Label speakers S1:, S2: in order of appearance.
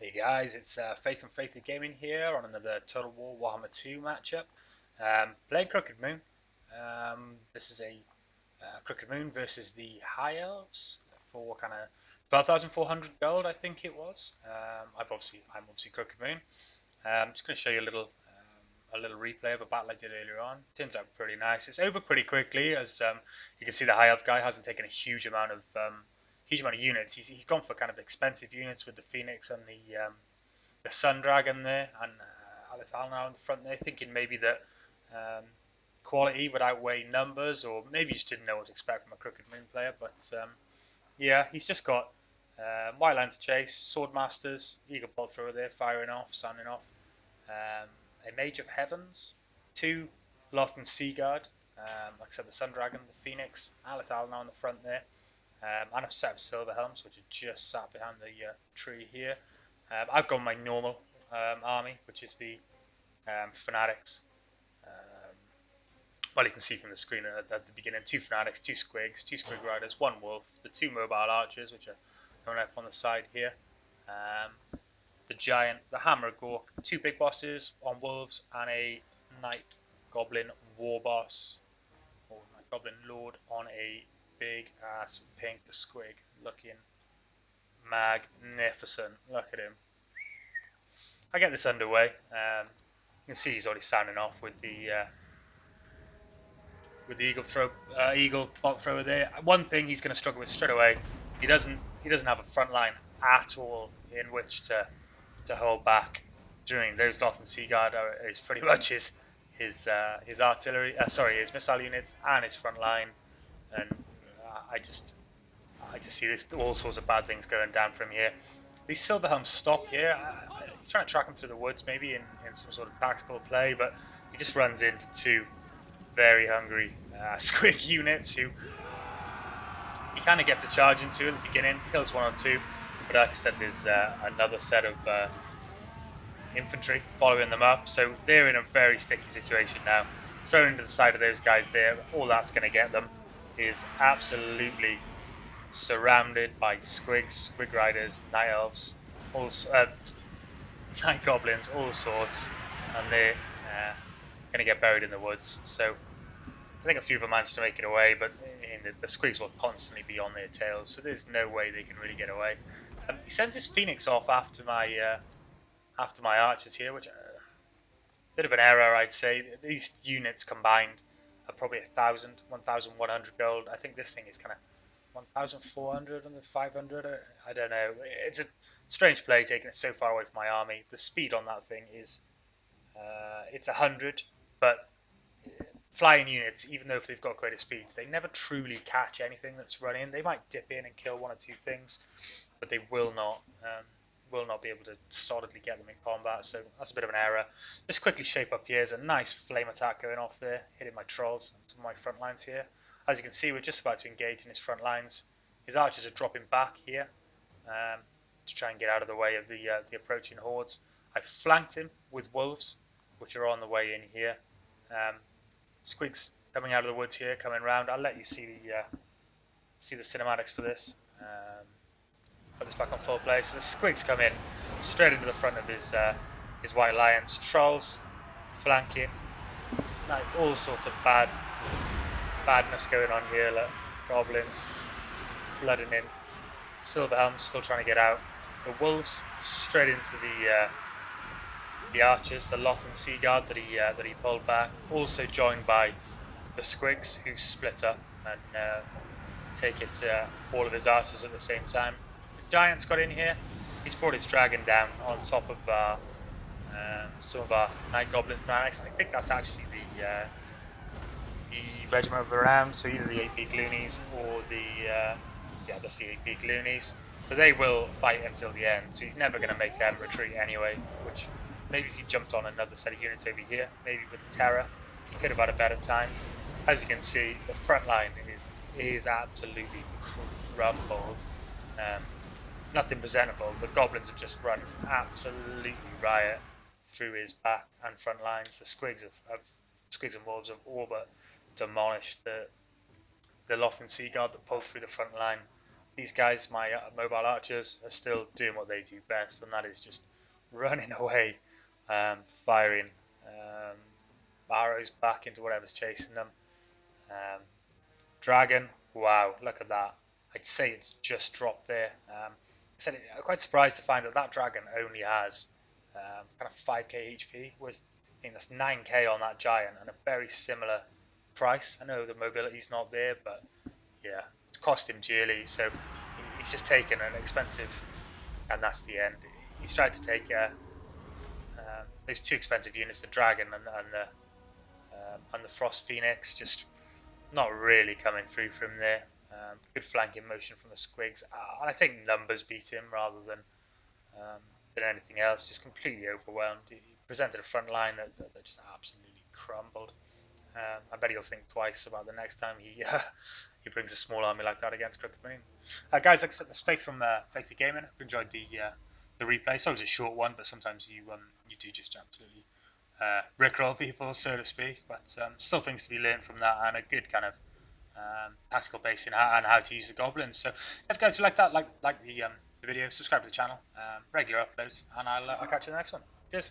S1: Hey guys, it's Faith and Faithly Gaming here on another Total War Warhammer 2 matchup. Playing Crooked Moon. This is a Crooked Moon versus the High Elves for kind of 12,400 gold, I think it was. I'm obviously Crooked Moon. Just going to show you a little replay of a battle I did earlier on. Turns out pretty nice. It's over pretty quickly, as you can see the High Elf guy hasn't taken a huge amount of units. He's gone for kind of expensive units with the Phoenix and the Sun Dragon there, and Alethal now in the front there, thinking maybe that quality would outweigh numbers, or maybe he just didn't know what to expect from a Crooked Moon player. But yeah, he's just got White Lance Chase, Sword Masters, Eagle Bolt Thrower there, firing off, sounding off, a Mage of Heavens, two Lothan Sea Guard, like I said, the Sun Dragon, the Phoenix, Alethal now in the front there. And a set of Silver Helms, which are just sat behind the tree here. I've got my normal army, which is the Fanatics. Well, you can see from the screen at the beginning, two Fanatics, two Squigs, two Squig Riders, one Wolf, the two Mobile Archers, which are coming up on the side here. The Giant, the Hammer of Gork, two Big Bosses on Wolves, and a Night Goblin War Boss, or Night Goblin Lord on a big ass pink squig, looking magnificent. Look at him. I get this underway. You can see he's already sounding off with the eagle bolt thrower there. One thing he's going to struggle with straight away. He doesn't have a front line at all in which to hold back during those Lothan Sea Guard. Is pretty much his artillery. His missile units and his front line. And I just see all sorts of bad things going down from here. These Silver Helms stop here. He's trying to track him through the woods, maybe in some sort of tactical play, but he just runs into two very hungry squig units who he kind of gets a charge into at the beginning, kills one or two, but like I said, there's another set of infantry following them up, so they're in a very sticky situation now. Thrown into the side of those guys there, all that's going to get them is absolutely surrounded by Squigs, Squig Riders, Night Elves, Night Goblins, all sorts, and they're going to get buried in the woods. So I think a few of them managed to make it away, but the Squigs will constantly be on their tails, so there's no way they can really get away. He sends his Phoenix off after my archers here, which bit of an error, I'd say. These units combined are probably 1,100 gold. I think this thing is kind of 1,400 and 500. I don't know. It's a strange play taking it so far away from my army. The speed on that thing is it's 100, but flying units, even though if they've got greater speeds, they never truly catch anything that's running. They might dip in and kill one or two things, but they will not be able to solidly get them in combat, so that's a bit of an error. Just quickly shape up here. There's a nice flame attack going off there, hitting my trolls and some of my front lines here. As you can see, we're just about to engage in his front lines. His archers are dropping back here to try and get out of the way of the approaching hordes. I flanked him with wolves, which are on the way in here. Squigs coming out of the woods here, coming round. I'll let you see the cinematics for this. Put this back on full play. So the Squigs come in straight into the front of his White Lions. Trolls flanking. Like all sorts of badness going on here. Look, goblins flooding in. Silver Helms still trying to get out. The wolves straight into the archers, the Lothan Sea Guard that he pulled back. Also joined by the Squigs who split up and take it to all of his archers at the same time. Giant's got in here. He's brought his dragon down on top of some of our Night Goblin fanatics. I think that's actually the regiment of the round, so either the 8 Gloonies or that's the 8 Gloonies. But they will fight until the end, so he's never going to make them retreat anyway, which maybe if he jumped on another set of units over here, maybe with the Terror, he could have had a better time. As you can see, the front line is absolutely crumbled. Nothing presentable. The goblins have just run absolutely riot through his back and front lines. The Squigs and Wolves have all but demolished the Lothan Sea Guard that pulled through the front line. these guys, my mobile archers, are still doing what they do best, and that is just running away, firing um, arrows back into whatever's chasing them. Um, Dragon, wow, look at that. I'd say it's just dropped there. I'm quite surprised to find that that dragon only has kind of 5k HP, whereas I think that's 9k on that giant and a very similar price. I know the mobility's not there, but yeah, it's cost him dearly, so he's just taken an expensive, and that's the end. He's tried to take those two expensive units, the dragon and the frost phoenix, just not really coming through from there. Good flanking motion from the squigs, and I think numbers beat him rather um, than anything else. Just completely overwhelmed. He presented a front line that just absolutely crumbled. I bet he'll think twice about the next time he he brings a small army like that against Crooked Moon. Guys, like I said, that's Faith from Faith to Gaming. I've enjoyed the replay. So it was a short one, but sometimes you do just absolutely rickroll people, so to speak. But still things to be learned from that, and a good kind of tactical base in how to use the goblins. So if guys you like that, like the video, subscribe to the channel, regular uploads, and I'll catch you in the next one. Cheers.